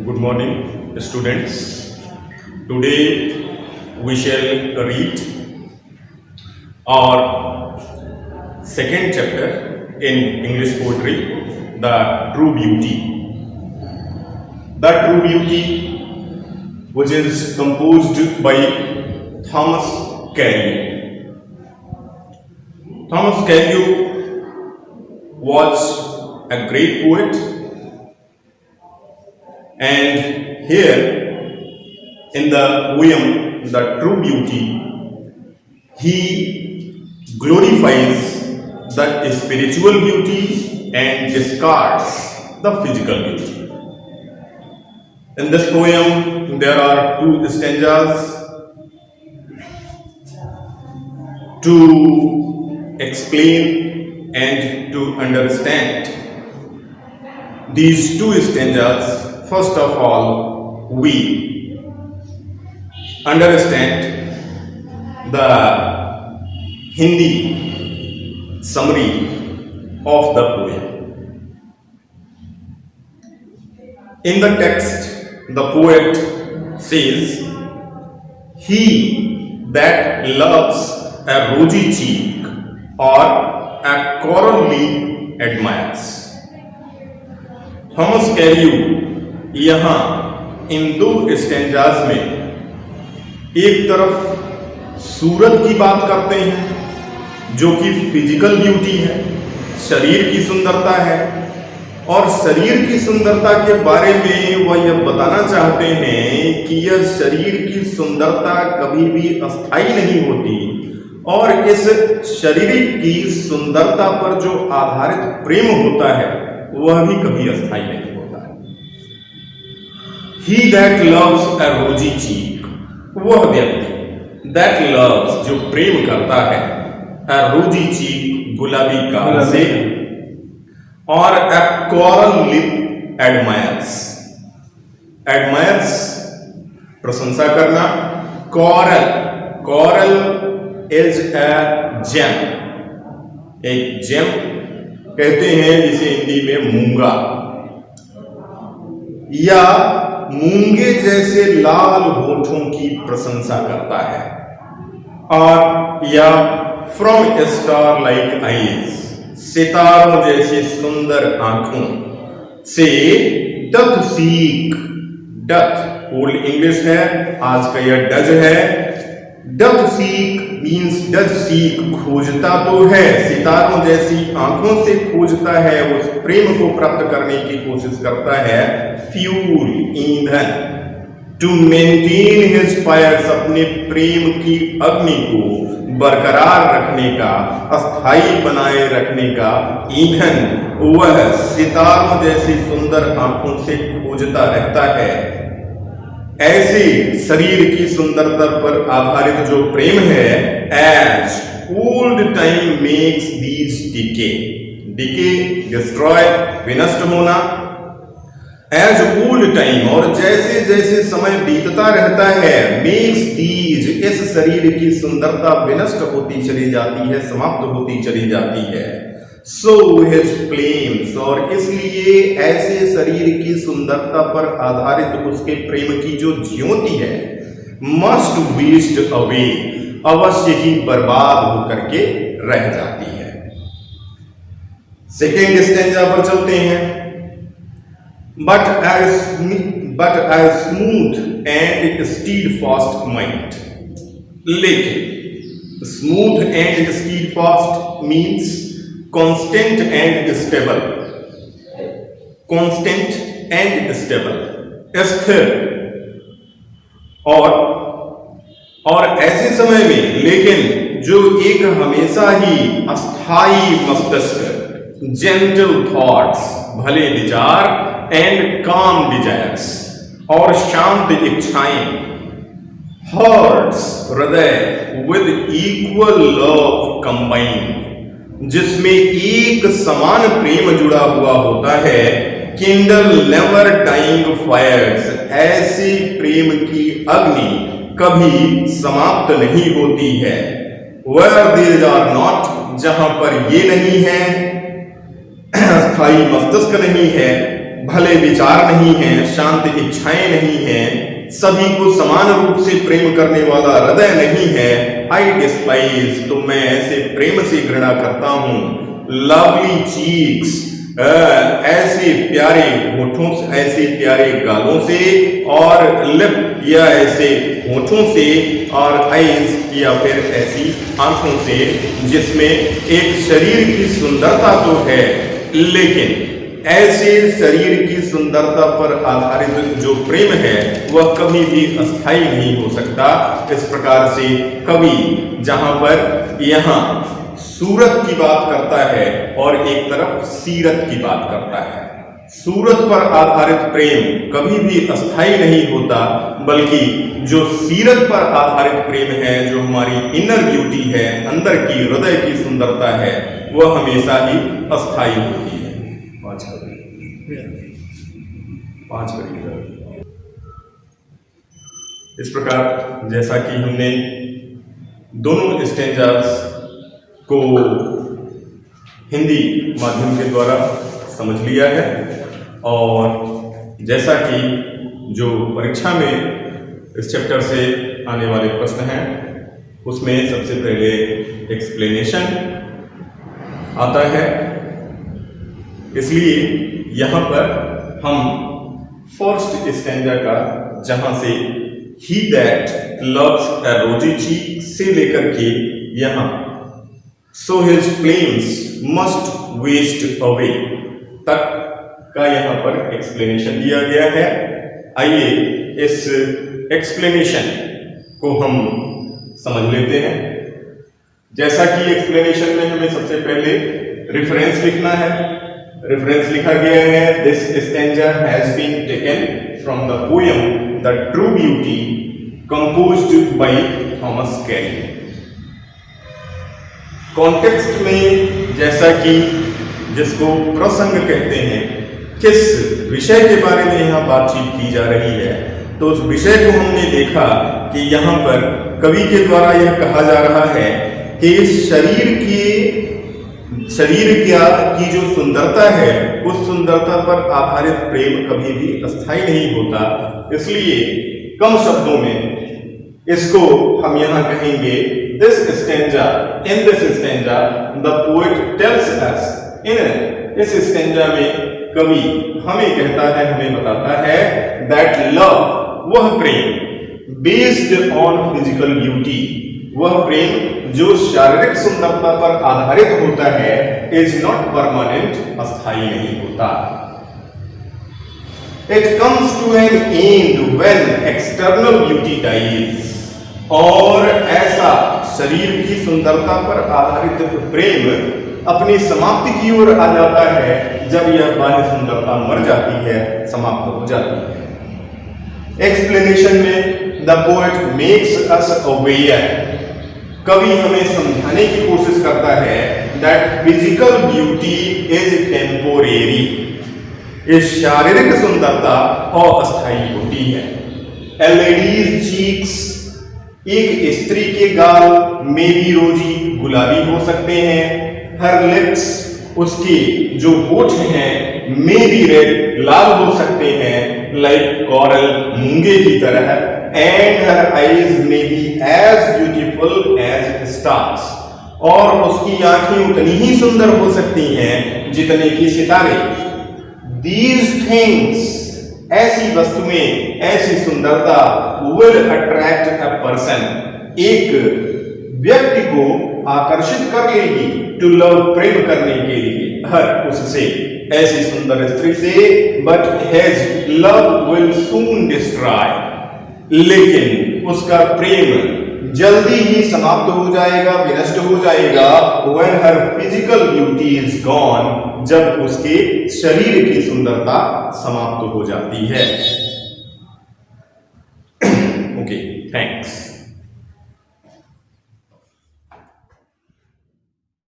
Good morning, students. Today we shall read our second chapter in English poetry, The True Beauty. The True Beauty, which is composed by Thomas Carlyle. Thomas Carlyle was a great poet, and here in the poem The True Beauty, he glorifies the spiritual beauty and discards the physical beauty. In this poem, there are two stanzas. To explain and to understand these two stanzas, first of all, we understand the Hindi summary of the poem. In the text, the poet says, "He that loves a rosy cheek or a coral lip admires." Thomas Carew यहाँ इन दो stanzas में एक तरफ सूरत की बात करते हैं जो कि फिजिकल ब्यूटी है, शरीर की सुंदरता है, और शरीर की सुंदरता के बारे में वह यह बताना चाहते हैं कि यह शरीर की सुंदरता कभी भी अस्थायी नहीं होती, और इस शारीरिक की सुंदरता पर जो आधारित प्रेम होता है वह भी कभी अस्थायी नहीं होता है। He that loves a rosy cheek, वह व्यक्ति that loves जो प्रेम करता है a rosy cheek गुलाबी गाल से, और a coral lip admires प्रशंसा करना, coral is a gem, एक जेम कहते हैं जिसे हिंदी में मूंगा, या मूंगे जैसे लाल होठों की प्रशंसा करता है, और या फ्रॉम स्टार लाइक आईज, सितारों जैसे सुंदर आंखों से, doth seek, doth old English है, आज का यह डज है, doth seek means does seek खोजता तो है, सितारों जैसी आंखों से खोजता है, उस प्रेम को प्राप्त करने की कोशिश करता है, फ्यूल ईंधन, टू मेंटेन हिज फायर्स, अपने प्रेम की अग्नि को बरकरार रखने का, अस्थायी बनाए रखने का ईंधन वह सितारों जैसी सुंदर आंखों से खोजता रहता है। ऐसे शरीर की सुंदरता पर आधारित जो प्रेम है, as old time makes these decay destroy, विनष्ट होना, एज ओल्ड टाइम, और जैसे जैसे समय बीतता रहता है, मेक्स दीज, इस शरीर की सुंदरता विनष्ट होती चली जाती है, समाप्त होती चली जाती है, सो हिज फ्लेम्स, और इसलिए ऐसे शरीर की सुंदरता पर आधारित उसके प्रेम की जो ज्योति है, मस्ट वेस्ट अवे, अवश्य ही बर्बाद होकर के रह जाती है। सेकेंड स्टैंजा पर चलते हैं। But as smooth and steadfast mind, लेकिन smooth and steadfast means constant and stable, स्थिर, और ऐसे समय में लेकिन जो एक हमेशा ही अस्थाई मस्तिष्क, जेंटल थॉट्स, भले विचार, एंड काम डिजायर्स, और शांत इच्छाएं, हर्ट्स, हृदय, विद इक्वल लव कंबाइंड, जिसमें एक समान प्रेम जुड़ा हुआ होता है, किंडल नेवर डाइंग फायर्स, ऐसे प्रेम की अग्नि कभी समाप्त नहीं होती है, वेयर दीज आर नॉट, जहां पर ये नहीं है, स्थायी मस्तिष्क नहीं है, भले विचार नहीं है, शांत इच्छाएं नहीं है, सभी को समान रूप से प्रेम करने वाला हृदय नहीं है। आई डिस्पाइज, तो मैं ऐसे प्रेम से घृणा करता हूं। लवली चीक्स, ऐसे प्यारे होठों से, ऐसे प्यारे गालों से, और लिप या ऐसे होठों से, और आईज या फिर ऐसी आंखों से जिसमें एक शरीर की सुंदरता तो है, लेकिन ऐसे शरीर की सुंदरता पर आधारित जो प्रेम है वह कभी भी अस्थायी नहीं हो सकता। इस प्रकार से कवि जहां पर यहां सूरत की बात करता है और एक तरफ सीरत की बात करता है। सूरत पर आधारित प्रेम कभी भी अस्थायी नहीं होता, बल्कि जो सीरत पर आधारित प्रेम है, जो हमारी इनर ब्यूटी है, अंदर की हृदय की सुंदरता है, वह हमेशा ही अस्थायी होती है। पांच करिएगा। इस प्रकार जैसा कि हमने दोनों स्टेंजास को हिंदी माध्यम के द्वारा समझ लिया है, और जैसा कि जो परीक्षा में इस चैप्टर से आने वाले प्रश्न हैं उसमें सबसे पहले एक्सप्लेनेशन आता है, इसलिए यहां पर हम फर्स्ट स्टैंजा का, जहां से ही दैट लव्स ए रोजी चीक से लेकर के यहां so his flames must waste away तक का यहां पर एक्सप्लेनेशन दिया गया है। आइए इस एक्सप्लेनेशन को हम समझ लेते हैं। जैसा कि एक्सप्लेनेशन में हमें सबसे पहले रेफरेंस लिखना है। रेफरेंस लिखा गया है, this stanza has been taken from the poem the true beauty composed by Thomas Carew. Context में जैसा कि जिसको प्रसंग कहते हैं, किस विषय के बारे में यहाँ बातचीत की जा रही है, तो उस विषय को हमने देखा कि यहाँ पर कवि के द्वारा यह कहा जा रहा है कि शरीर की जो सुंदरता है, उस सुंदरता पर आधारित प्रेम कभी भी अस्थायी नहीं होता। इसलिए कम शब्दों में इसको हम यहाँ कहेंगे, this stanza, in this stanza the poet tells us, इस स्टैंजा में कवि हमें कहता है, हमें बताता है, दैट लव, वह प्रेम, बेस्ड ऑन फिजिकल ब्यूटी, वह प्रेम जो शारीरिक सुंदरता पर आधारित होता है, इज नॉट परमानेंट, अस्थायी नहीं होता। It comes to an end when external beauty dies, और ऐसा शरीर की सुंदरता पर आधारित प्रेम अपनी समाप्ति की ओर आ जाता है जब यह बाह्य सुंदरता मर जाती है, समाप्त हो जाती है। एक्सप्लेनेशन में the poet makes us aware, कवि हमें समझाने की कोशिश करता है that physical beauty is temporary, इस शारीरिक सुंदरता अस्थायी होती है। ए लेडीज चीक्स, एक स्त्री के गाल में भी रोजी गुलाबी हो सकते हैं। हर लिप्स, उसके जो होठ हैं, में भी रेड, लाल हो सकते हैं, लाइक कॉरल, मूंगे की तरह। एंड हर आईज में be as beautiful as stars, और उसकी आंखें उतनी ही सुंदर हो सकती हैं जितने की सितारे। दीज थिंग्स, ऐसी वस्तुएं, ऐसी सुंदरता, विल अट्रैक्ट अ पर्सन, एक व्यक्ति को आकर्षित कर लेगी, टू लव, प्रेम करने के लिए, हर उससे, ऐसी सुंदर स्त्री से। But his love will soon destroy, लेकिन उसका प्रेम जल्दी ही समाप्त हो जाएगा, विनष्ट हो जाएगा। When her physical beauty is gone, जब उसके शरीर की सुंदरता समाप्त हो जाती है। Okay, thanks.